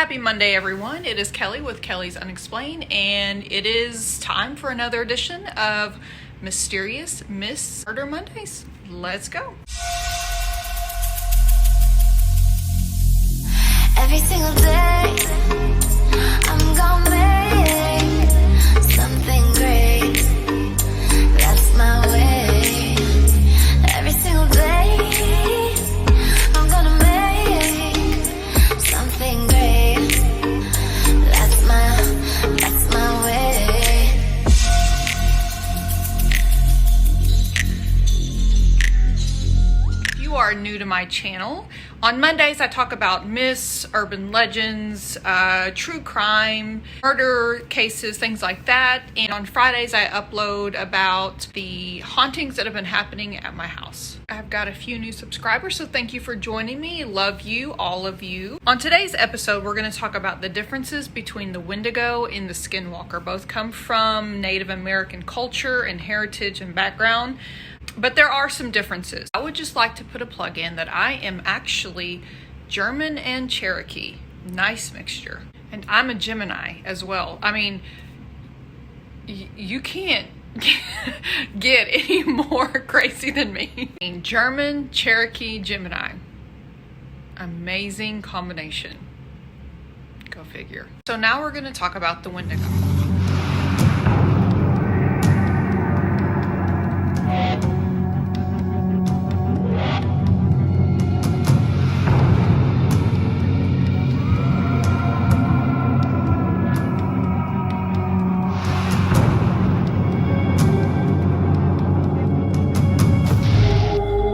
Happy Monday, everyone. It is Kelly with Kelly's Unexplained, and it is time for another edition of Mysterious Murder Mondays. Let's go. Every single day, I'm gonna make something great. That's my way. Every single day, I'm gonna make something great. That's my way. If you are new to my channel, on Mondays I talk about myths, urban legends, true crime, murder cases, things like that. And on Fridays I upload about the hauntings that have been happening at my house. I've got a few new subscribers, so thank you for joining me. Love you, all of you. On today's episode, we're going to talk about the differences between the Wendigo and the Skinwalker. Both come from Native American culture and heritage and background, but there are some differences. I would just like to put a plug in that I am actually German and Cherokee. Nice mixture. And I'm a Gemini as well. I mean, you can't get any more crazy than me. German, Cherokee, Gemini. Amazing combination. Go figure. So now we're going to talk about the Wendigo.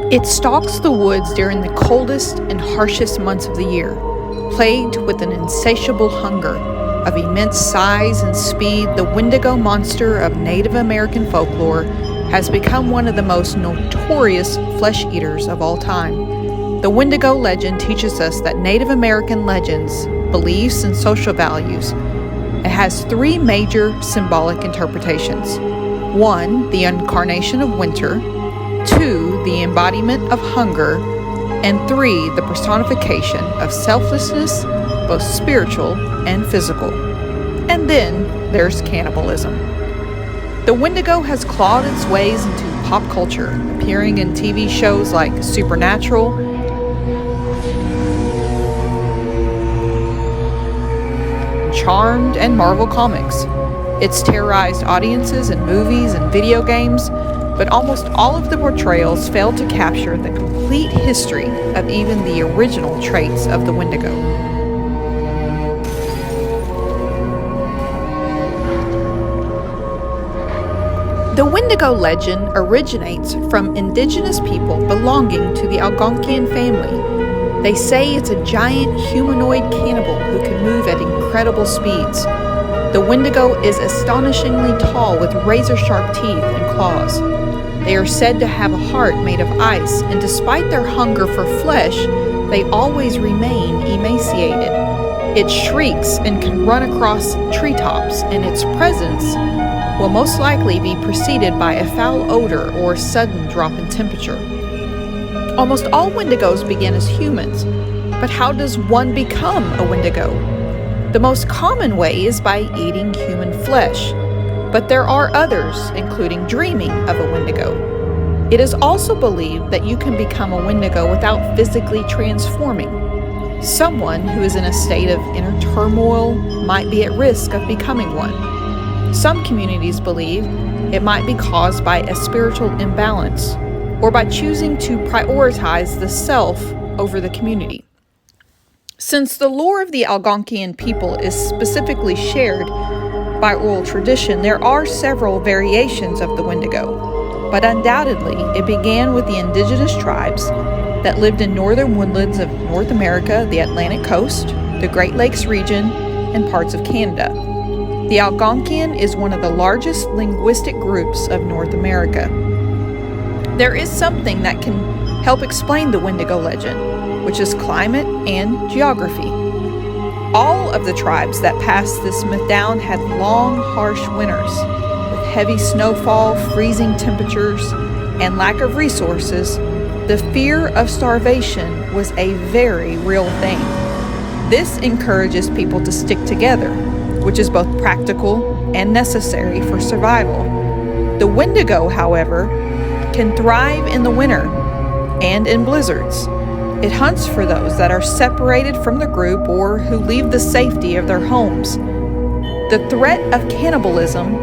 It stalks the woods during the coldest and harshest months of the year, plagued with an insatiable hunger. Of immense size and speed, the Wendigo monster of Native American folklore has become one of the most notorious flesh eaters of all time. The Wendigo legend teaches us that Native American legends, beliefs, and social values. It has three major symbolic interpretations. 1, the incarnation of winter. 2, the embodiment of hunger, and 3, the personification of selflessness, both spiritual and physical. And then there's cannibalism. The Wendigo has clawed its ways into pop culture, appearing in TV shows like Supernatural, Charmed, and Marvel Comics. It's terrorized audiences in movies and video games, but almost all of the portrayals fail to capture the complete history of even the original traits of the Wendigo. The Wendigo legend originates from indigenous people belonging to the Algonquian family. They say it's a giant humanoid cannibal who can move at incredible speeds. The Wendigo is astonishingly tall with razor-sharp teeth and claws. They are said to have a heart made of ice, and despite their hunger for flesh, they always remain emaciated. It shrieks and can run across treetops, and its presence will most likely be preceded by a foul odor or a sudden drop in temperature. Almost all Wendigos begin as humans, but how does one become a Wendigo? The most common way is by eating human flesh. But there are others, including dreaming of a Wendigo. It is also believed that you can become a Wendigo without physically transforming. Someone who is in a state of inner turmoil might be at risk of becoming one. Some communities believe it might be caused by a spiritual imbalance or by choosing to prioritize the self over the community. Since the lore of the Algonquian people is specifically shared by oral tradition, there are several variations of the Wendigo, but undoubtedly it began with the indigenous tribes that lived in northern woodlands of North America, the Atlantic coast, the Great Lakes region, and parts of Canada. The Algonquian is one of the largest linguistic groups of North America. There is something that can help explain the Wendigo legend, which is climate and geography. All of the tribes that passed this myth down had long, harsh winters, with heavy snowfall, freezing temperatures, and lack of resources. The fear of starvation was a very real thing. This encourages people to stick together, which is both practical and necessary for survival. The Wendigo, however, can thrive in the winter and in blizzards. It hunts for those that are separated from the group or who leave the safety of their homes. The threat of cannibalism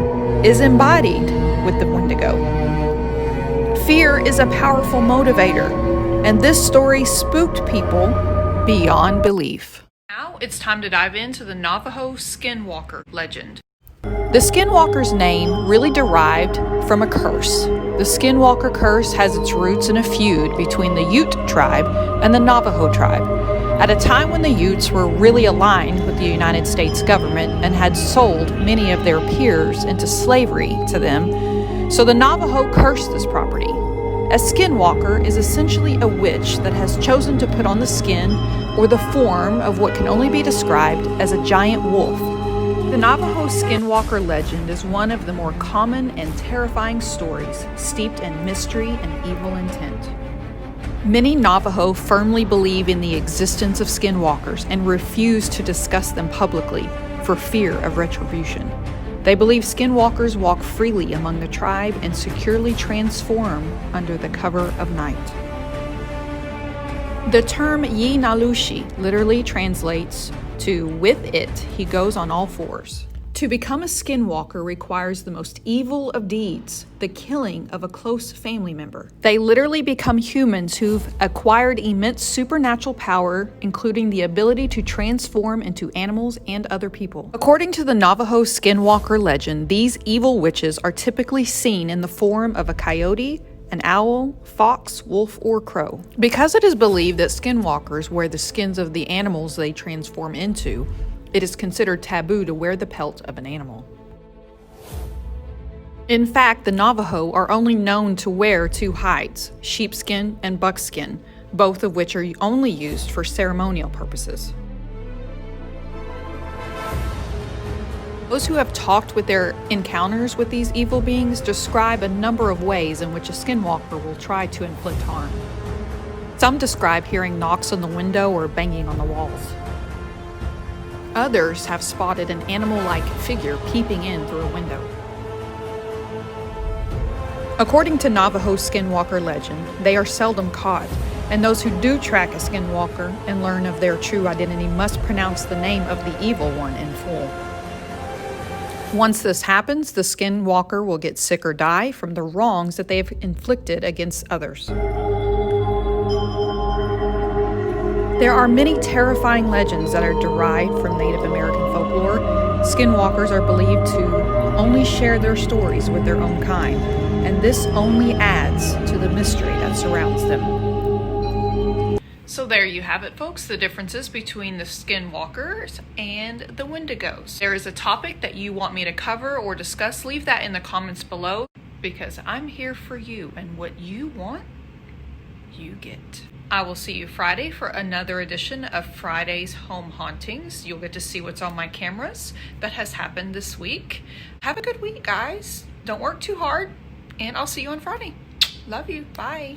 is embodied with the Wendigo. Fear is a powerful motivator, and this story spooked people beyond belief. Now it's time to dive into the Navajo Skinwalker legend. The Skinwalker's name really derived from a curse. The Skinwalker curse has its roots in a feud between the Ute tribe and the Navajo tribe, at a time when the Utes were really aligned with the United States government and had sold many of their peers into slavery to them, so the Navajo cursed this property. A skinwalker is essentially a witch that has chosen to put on the skin or the form of what can only be described as a giant wolf. The Navajo Skinwalker legend is one of the more common and terrifying stories, steeped in mystery and evil intent. Many Navajo firmly believe in the existence of skinwalkers and refuse to discuss them publicly for fear of retribution. They believe skinwalkers walk freely among the tribe and securely transform under the cover of night. The term Yi Nalushi literally translates to "with it, he goes on all fours." To become a skinwalker requires the most evil of deeds, the killing of a close family member. They literally become humans who've acquired immense supernatural power, including the ability to transform into animals and other people. According to the Navajo Skinwalker legend, these evil witches are typically seen in the form of a coyote, an owl, fox, wolf, or crow. Because it is believed that skinwalkers wear the skins of the animals they transform into, it is considered taboo to wear the pelt of an animal. In fact, the Navajo are only known to wear two hides, sheepskin and buckskin, both of which are only used for ceremonial purposes. Those who have talked with their encounters with these evil beings describe a number of ways in which a skinwalker will try to inflict harm. Some describe hearing knocks on the window or banging on the walls. Others have spotted an animal-like figure peeping in through a window. According to Navajo Skinwalker legend, they are seldom caught, and those who do track a skinwalker and learn of their true identity must pronounce the name of the evil one in full. Once this happens, the skinwalker will get sick or die from the wrongs that they have inflicted against others. There are many terrifying legends that are derived from Native American folklore. Skinwalkers are believed to only share their stories with their own kind, and this only adds to the mystery that surrounds them. So there you have it, folks, the differences between the Skinwalkers and the Wendigos. There is a topic that you want me to cover or discuss, leave that in the comments below, because I'm here for you, and what you want, you get. I will see you Friday for another edition of Friday's Home Hauntings. You'll get to see what's on my cameras that has happened this week. Have a good week, guys. Don't work too hard, and I'll see you on Friday. Love you. Bye.